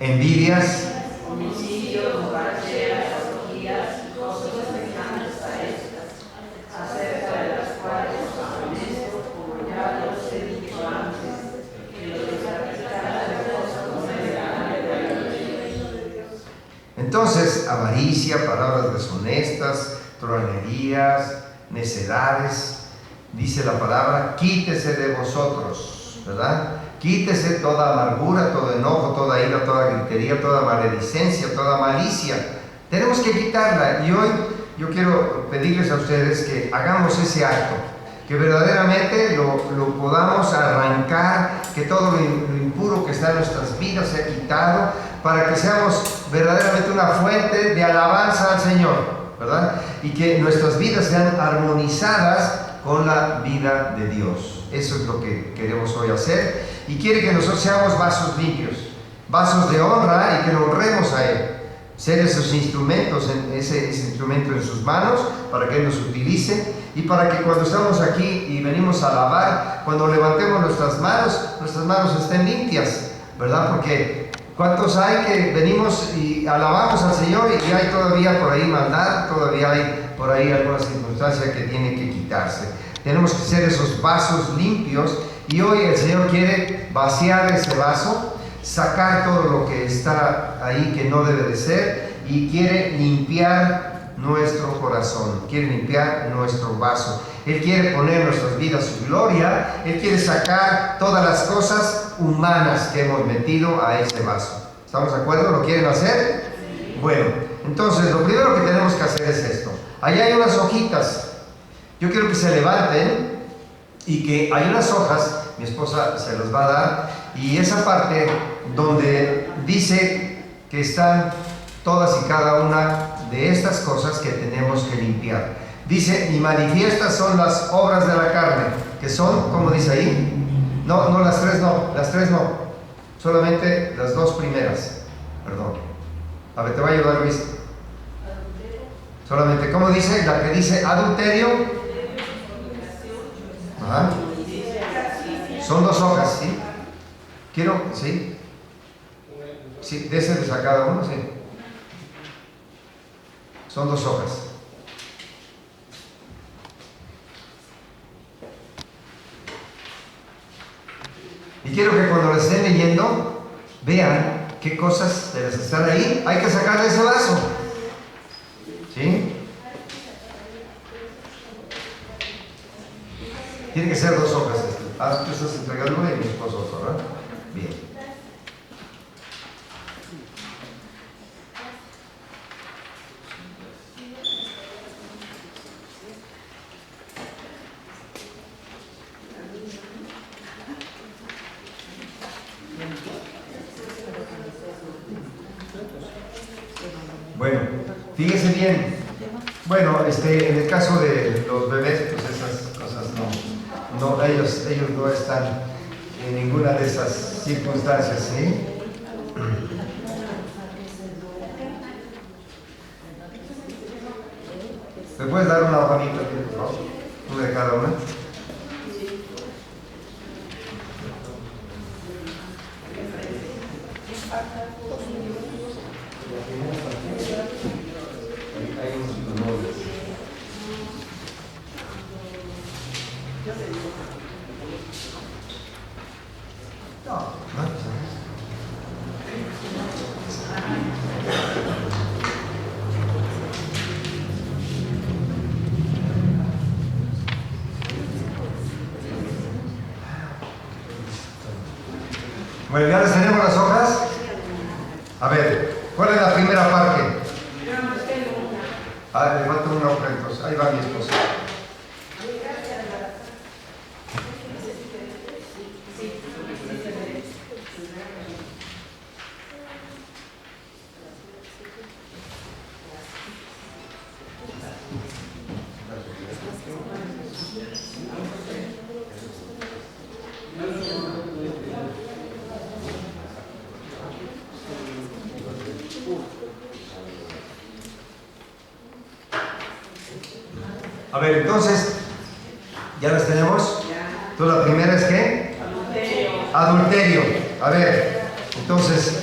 envidias, homicidios, borracheras, orgías, cosas semejantes a estas, acerca de las cuales con esto, como ya los he dicho antes, que los que practican de cosas no serán de de Dios. entonces avaricia, palabras deshonestas, truanerías, necedades, dice la palabra, quítese de vosotros, ¿verdad? Quítese toda amargura, todo enojo, toda ira, toda gritería, toda maledicencia, toda malicia. Tenemos que quitarla. Y hoy yo quiero pedirles a ustedes que hagamos ese acto, que verdaderamente lo podamos arrancar, que todo lo impuro que está en nuestras vidas sea quitado, para que seamos verdaderamente una fuente de alabanza al Señor, ¿verdad? Y que nuestras vidas sean armonizadas con la vida de Dios. Eso es lo que queremos hoy hacer, y quiere que nosotros seamos vasos limpios, vasos de honra, y que lo honremos a Él, ser esos instrumentos, ese instrumento en sus manos, para que Él nos utilice, y para que cuando estamos aquí y venimos a alabar, cuando levantemos nuestras manos estén limpias, ¿verdad? Porque ¿cuántos hay que venimos y alabamos al Señor y hay todavía por ahí maldad, todavía hay por ahí alguna circunstancia que tiene que quitarse? Tenemos que ser esos vasos limpios, y hoy el Señor quiere vaciar ese vaso, sacar todo lo que está ahí que no debe de ser, y quiere limpiar nuestro corazón, quiere limpiar nuestro vaso. Él quiere poner en nuestras vidas su gloria. Él quiere sacar todas las cosas humanas que hemos metido a ese vaso. ¿Estamos de acuerdo? ¿Lo quieren hacer? Bueno, entonces lo primero que tenemos que hacer es esto. Allá hay unas hojitas. Yo quiero que se levanten, y que hay unas hojas, mi esposa se las va a dar, y esa parte donde dice que están todas y cada una de estas cosas que tenemos que limpiar. Dice, y manifiestas son las obras de la carne, que son, ¿cómo dice ahí? No, las tres no, solamente las dos primeras, perdón. A ver, te va a ayudar Luis. Solamente, ¿cómo dice? La que dice adulterio. Ajá. Son dos hojas, ¿sí? Quiero, ¿sí? Sí, déseles a cada uno, sí. Son dos hojas. Y quiero que cuando les estén leyendo, vean qué cosas de las que están ahí hay que sacar de ese vaso. ¿Sí? Tiene que ser dos hojas. Tú estás entregando una y mi esposo otro, ¿verdad? Bien. Bueno, fíjese bien. Bueno, en el caso de los bebés, pues esas cosas no, ellos no están en ninguna de esas circunstancias, ¿sí? ¿Me puedes dar una hojanita, por favor? Una de cada una. Bueno, ya les tenemos las hojas. A ver, ¿cuál es la primera parte? Ah, le falta una hoja entonces. Ahí va mi esposa. A ver, entonces, ¿ya las tenemos? Entonces, la primera es ¿qué? Adulterio. A ver, entonces,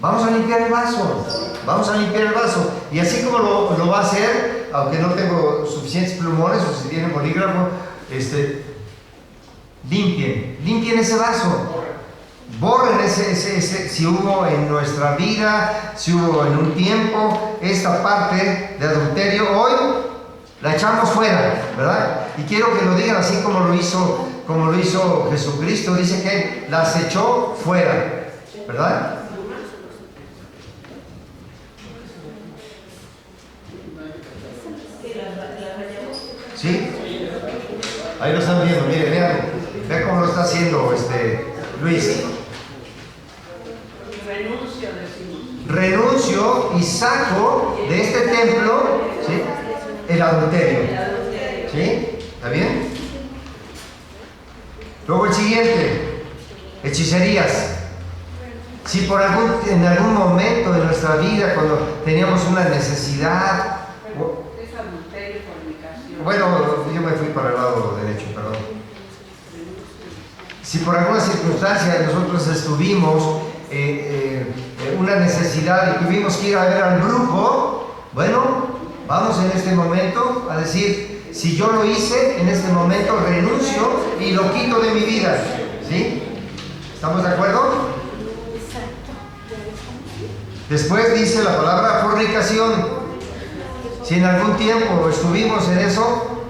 Vamos a limpiar el vaso. Vamos a limpiar el vaso. Y así como lo va a hacer, aunque no tengo suficientes plumones o si tienen bolígrafo, limpien ese vaso. Borren ese, si hubo en nuestra vida, si hubo en un tiempo, esta parte de adulterio, hoy la echamos fuera, ¿verdad? Y quiero que lo digan así como lo hizo Jesucristo. Dice que las echó fuera, ¿verdad? ¿Sí? Ahí lo están viendo, vean cómo lo está haciendo Luis. Renuncio y saco de este templo, ¿sí?, el adulterio. ¿Sí? ¿Está bien? Luego el siguiente, hechicerías. Si en algún momento de nuestra vida, cuando teníamos una necesidad, bueno, yo me fui para el lado derecho, perdón. Si por alguna circunstancia nosotros estuvimos una necesidad y tuvimos que ir a ver al brujo, bueno, vamos en este momento a decir, si yo lo hice, en este momento renuncio y lo quito de mi vida. ¿Sí? ¿Estamos de acuerdo? Después dice la palabra fornicación. Si en algún tiempo estuvimos en eso,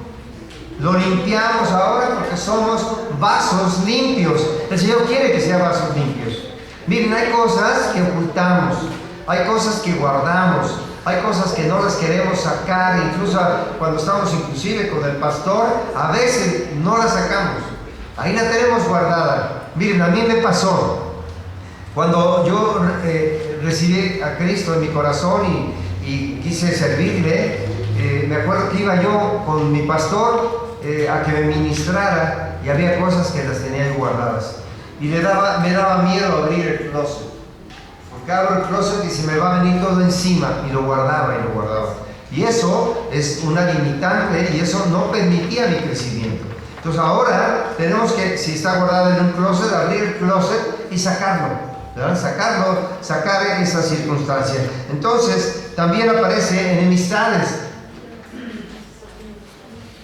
lo limpiamos ahora porque somos vasos limpios. El Señor quiere que sean vasos limpios. Miren, hay cosas que ocultamos, hay cosas que guardamos, hay cosas que no las queremos sacar. Incluso cuando estamos inclusive con el pastor, a veces no la sacamos. Ahí la tenemos guardada. Miren, a mí me pasó cuando yo recibí a Cristo en mi corazón y quise servirle. Me acuerdo que iba yo con mi pastor a que me ministrara y había cosas que las tenía ahí guardadas y me daba miedo abrir el closet, porque abro el closet y se me va a venir todo encima, y lo guardaba y eso es una limitante y eso no permitía mi crecimiento. Entonces ahora tenemos que, si está guardado en un closet, abrir el closet y sacarlo, ¿verdad? Sacar esa circunstancia. Entonces también aparece enemistades.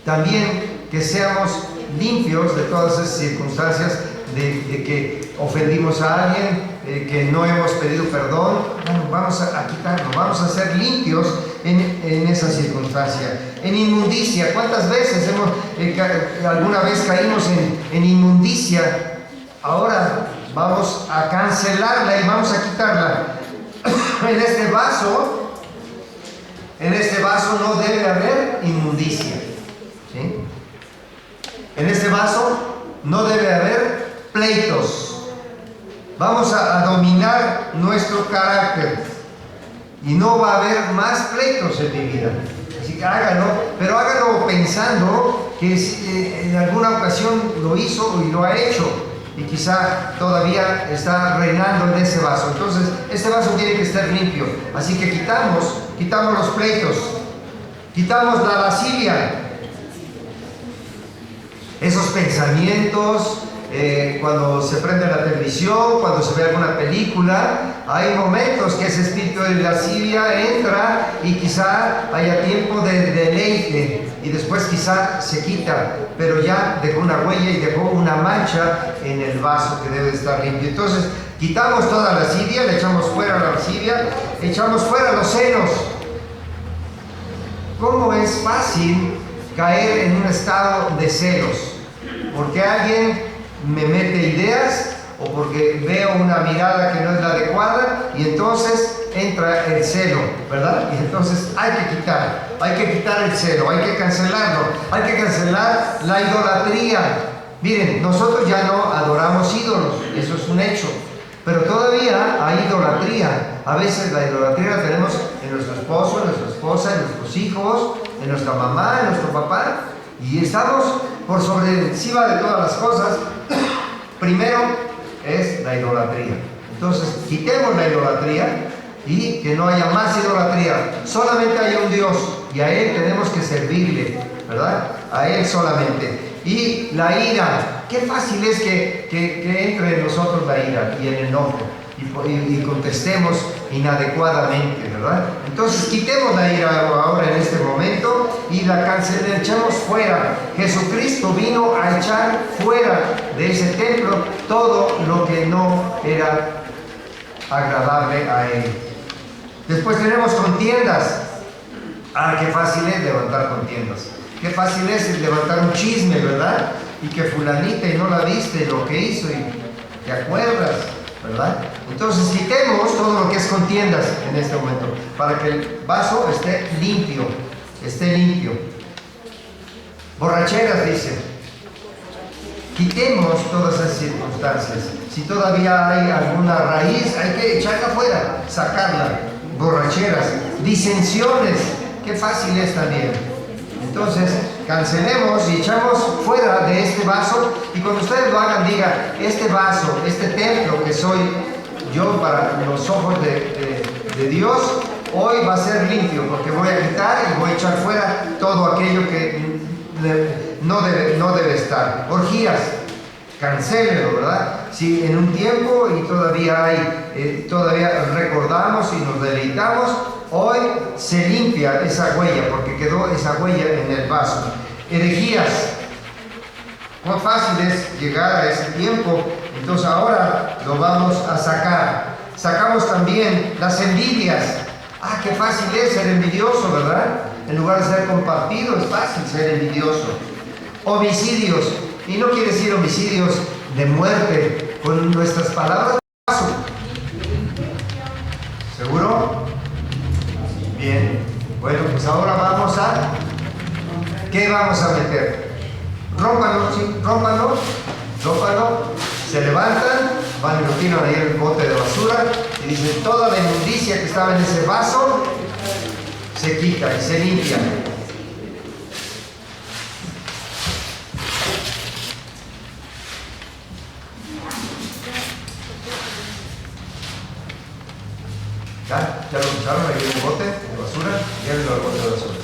También que seamos limpios de todas esas circunstancias de que ofendimos a alguien, que no hemos pedido perdón. Bueno, vamos a quitarlo, vamos a ser limpios en esa circunstancia. En inmundicia, ¿cuántas veces alguna vez caímos en inmundicia? Ahora vamos a cancelarla y vamos a quitarla. En este vaso no debe haber inmundicia. ¿Sí? En este vaso no debe haber pleitos. Vamos a dominar nuestro carácter y no va a haber más pleitos en mi vida. Así que hágalo, pero hágalo pensando que en alguna ocasión lo hizo y lo ha hecho y quizá todavía está reinando en ese vaso. Entonces este vaso tiene que estar limpio. Así que quitamos los pleitos, quitamos la lascivia, esos pensamientos. Cuando se prende la televisión, cuando se ve alguna película, hay momentos que ese espíritu de lascivia entra y quizá haya tiempo de deleite y después quizá se quita, pero ya dejó una huella y dejó una mancha en el vaso que debe estar limpio. Entonces quitamos toda la lascivia, le echamos fuera la lascivia, echamos fuera los celos. ¿Cómo es fácil caer en un estado de celos? Porque alguien me mete ideas o porque veo una mirada que no es la adecuada y entonces entra el celo, ¿verdad? Y entonces hay que quitar el celo, hay que cancelarlo, hay que cancelar la idolatría. Miren, nosotros ya no adoramos ídolos, eso es un hecho, pero todavía hay idolatría. A veces la idolatría la tenemos en nuestro esposo, en nuestra esposa, en nuestros hijos, en nuestra mamá, en nuestro papá, y estamos por sobre encima de todas las cosas. Primero es la idolatría. Entonces quitemos la idolatría y que no haya más idolatría. Solamente hay un Dios y a Él tenemos que servirle, ¿verdad? A Él solamente. Y la ira. qué fácil es que entre en nosotros la ira y el enojo y contestemos inadecuadamente, ¿verdad? Entonces quitemos la ira ahora en este momento y la cancelemos, echemos fuera. Jesucristo vino a echar fuera de ese templo todo lo que no era agradable a Él. Después tenemos contiendas. Qué fácil es levantar contiendas. Qué fácil es levantar un chisme, ¿verdad? Y que fulanita y no la viste lo que hizo y te acuerdas, ¿verdad? Entonces quitemos todo lo que es contiendas en este momento para que el vaso esté limpio, Borracheras, dice. Quitemos todas esas circunstancias. Si todavía hay alguna raíz, hay que echarla afuera, sacarla. Borracheras, disensiones, qué fácil es también. Entonces, cancelemos y echamos fuera de este vaso, y cuando ustedes lo hagan, digan, este vaso, este templo que soy yo para los ojos de Dios, hoy va a ser limpio, porque voy a quitar y voy a echar fuera todo aquello que no debe estar. Orgías, cancélenlo, ¿verdad? Si en un tiempo y todavía recordamos y nos deleitamos, hoy se limpia esa huella, porque quedó esa huella en el vaso. Herejías, cuán fácil es llegar a ese tiempo. Entonces ahora lo vamos a sacar. Sacamos también las envidias. Qué fácil es ser envidioso, ¿verdad? En lugar de ser compartido, es fácil ser envidioso. Homicidios, y no quiere decir homicidios de muerte, con nuestras palabras. ¿Seguro? Bien. Bueno, pues ahora vamos a... ¿Qué vamos a meter? Rómpalo, sí, rómpalo. Se levantan, van y lo tiran ahí en el bote de basura y dicen, toda la inmundicia que estaba en ese vaso se quita y se limpia. ¿Ya lo usaron ahí en el bote de basura? Llévenlo al bote de basura.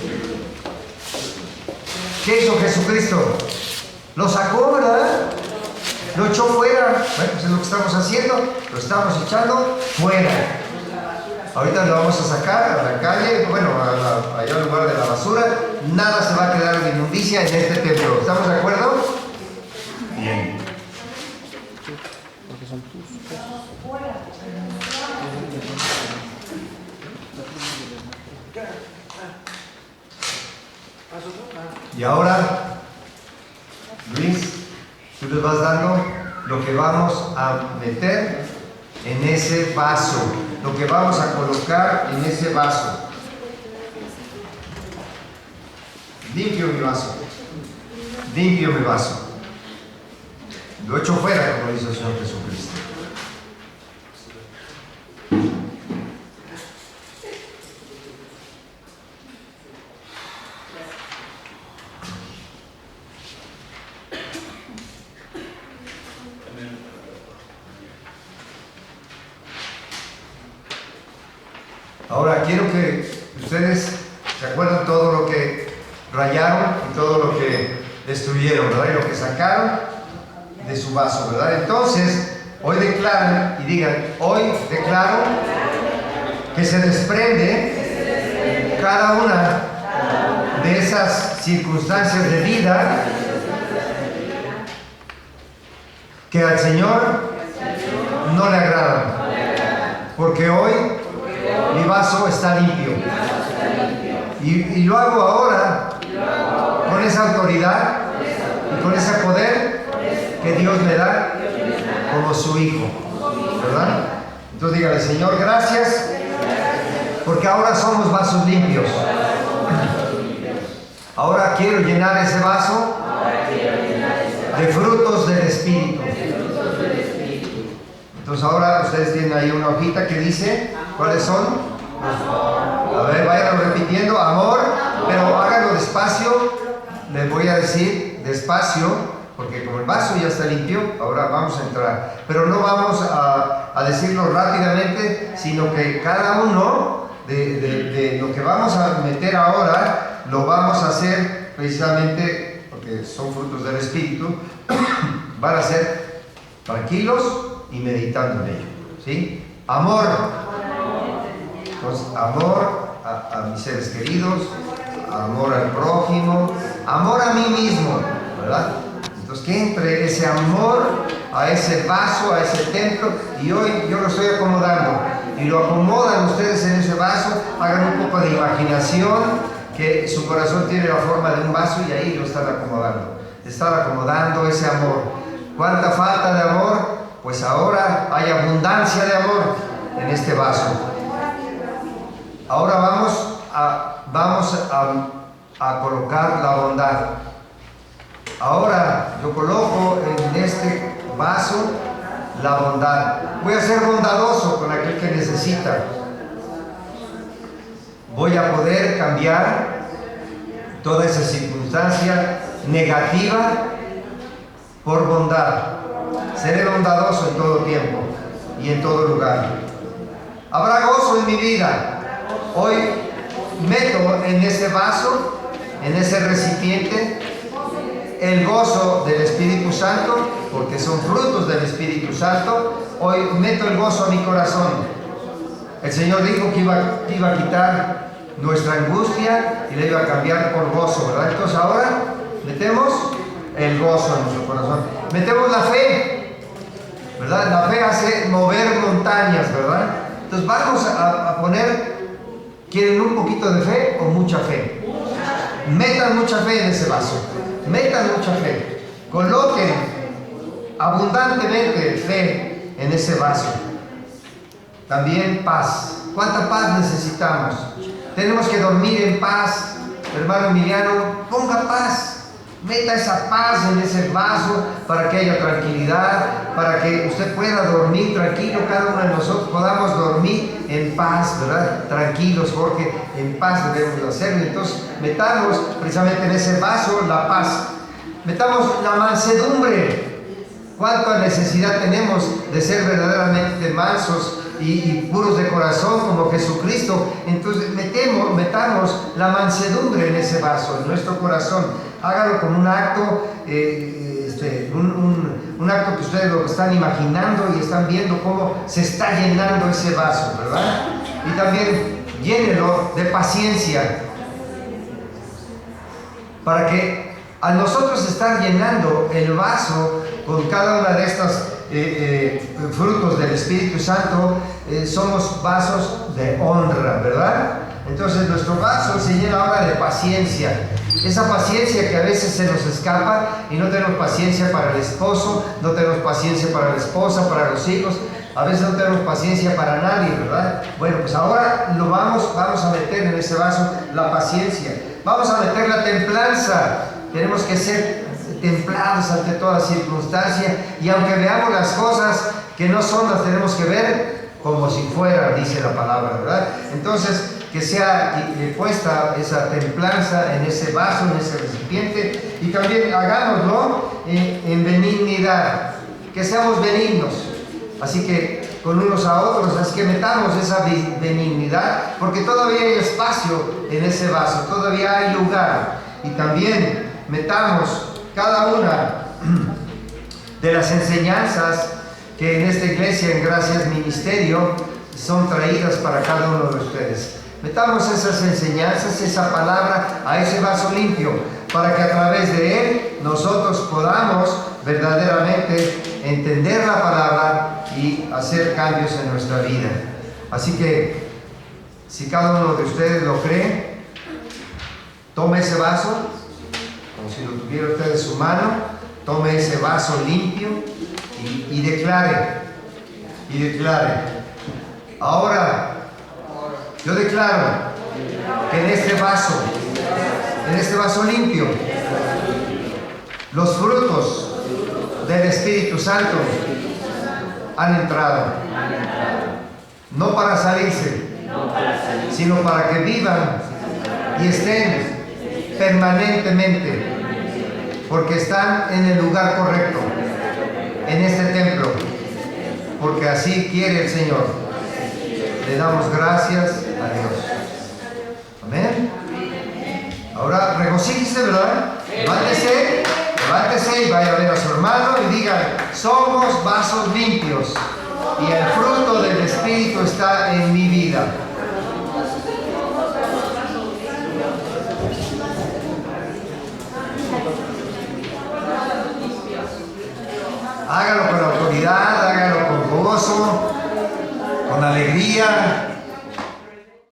¿Qué hizo Jesucristo? Lo sacó, ¿verdad? Lo echó fuera. Bueno, pues es lo que estamos haciendo. Lo estamos echando fuera. Ahorita lo vamos a sacar a la calle, bueno, allá al lugar de la basura. Nada se va a quedar de inmundicia en este templo. ¿Estamos de acuerdo? Bien. Porque son tus cosas. Y ahora, Luis, tú les vas dando lo que vamos a meter en ese vaso, lo que vamos a colocar en ese vaso. Limpio mi vaso, lo echo fuera, como dice el Señor Jesucristo. Ahora quiero que ustedes se acuerden todo lo que rayaron y todo lo que destruyeron, ¿verdad? Y lo que sacaron de su vaso, ¿verdad? Entonces, hoy declaran y digan, hoy declaro que se desprende cada una de esas circunstancias de vida que al Señor no le agradan, porque hoy mi vaso está limpio. Y lo hago ahora con esa autoridad y con ese poder que Dios me da como su hijo, ¿verdad? Entonces dígale, Señor, gracias, porque ahora somos vasos limpios. Ahora quiero llenar ese vaso de frutos del Espíritu. Entonces ahora ustedes tienen ahí una hojita que dice, ¿cuáles son? A ver, vayan repitiendo, amor, pero háganlo despacio. Les voy a decir despacio, porque como el vaso ya está limpio, ahora vamos a entrar. Pero no vamos a decirlo rápidamente, sino que cada uno de lo que vamos a meter ahora, lo vamos a hacer precisamente, porque son frutos del Espíritu, van a ser tranquilos y meditando en ello, ¿sí? Amor. Entonces, amor a mis seres queridos, amor al prójimo, amor a mí mismo, ¿verdad? Entonces, que entre ese amor a ese vaso, a ese templo, y hoy yo lo estoy acomodando, y lo acomodan ustedes en ese vaso. Hagan un poco de imaginación, que su corazón tiene la forma de un vaso y ahí lo están acomodando. Están acomodando ese amor. ¿Cuánta falta de amor? Pues ahora hay abundancia de amor en este vaso. Ahora vamos a colocar la bondad. Ahora yo coloco en este vaso la bondad. Voy a ser bondadoso con aquel que necesita. Voy a poder cambiar toda esa circunstancia negativa por bondad. Seré bondadoso en todo tiempo y en todo lugar. Habrá gozo en mi vida. Hoy meto en ese vaso, en ese recipiente, el gozo del Espíritu Santo, porque son frutos del Espíritu Santo. Hoy meto el gozo a mi corazón. El Señor dijo que iba a quitar nuestra angustia y la iba a cambiar por gozo, ¿verdad? Entonces ahora metemos el gozo en nuestro corazón. Metemos la fe, ¿verdad? La fe hace mover montañas, ¿verdad? Entonces vamos a poner, ¿quieren un poquito de fe o mucha fe? Metan mucha fe en ese vaso. Metan mucha fe. Coloquen abundantemente fe en ese vaso. También paz. ¿Cuánta paz necesitamos? Tenemos que dormir en paz. Hermano Emiliano, ponga paz. Meta esa paz en ese vaso para que haya tranquilidad, para que usted pueda dormir tranquilo. Cada uno de nosotros podamos dormir en paz, ¿verdad? Tranquilos, Jorge, en paz debemos hacerlo. Entonces, metamos precisamente en ese vaso la paz. Metamos la mansedumbre. ¿Cuánta necesidad tenemos de ser verdaderamente mansos y puros de corazón como Jesucristo? Entonces metamos la mansedumbre en ese vaso, en nuestro corazón. Hágalo como un acto, un acto que ustedes lo están imaginando y están viendo cómo se está llenando ese vaso, ¿verdad? Y también llénelo de paciencia, para que al nosotros estar llenando el vaso con cada una de estas frutos del Espíritu Santo, somos vasos de honra, ¿verdad? Entonces nuestro vaso se llena ahora de paciencia. Esa paciencia que a veces se nos escapa y no tenemos paciencia para el esposo, no tenemos paciencia para la esposa, para los hijos, a veces no tenemos paciencia para nadie, ¿verdad? Bueno, pues ahora lo vamos a meter en ese vaso la paciencia. Vamos a meter la templanza. Tenemos que ser templados ante toda circunstancia, y aunque veamos las cosas que no son, las tenemos que ver como si fueran, dice la palabra, ¿verdad? Entonces, que sea puesta esa templanza en ese vaso, en ese recipiente, y también hagámoslo en benignidad, que seamos benignos, así que con unos a otros, así que metamos esa benignidad, porque todavía hay espacio en ese vaso, todavía hay lugar. Y también metamos cada una de las enseñanzas que en esta iglesia, en Gracias Ministerio, son traídas para cada uno de ustedes. Metamos esas enseñanzas, esa palabra a ese vaso limpio, para que a través de él nosotros podamos verdaderamente entender la palabra y hacer cambios en nuestra vida. Así que, si cada uno de ustedes lo cree, tome ese vaso, como si lo tuviera usted en su mano, tome ese vaso limpio y declare. Ahora, yo declaro que en este vaso limpio, los frutos del Espíritu Santo han entrado, no para salirse, sino para que vivan y estén permanentemente, porque están en el lugar correcto, en este templo, porque así quiere el Señor. Le damos gracias a Dios. Amén. Ahora regocíjese, ¿verdad? Levántese y vaya a ver a su hermano y diga: Somos vasos limpios y el fruto del Espíritu está en mi vida. Hágalo con autoridad, hágalo con gozo, con alegría.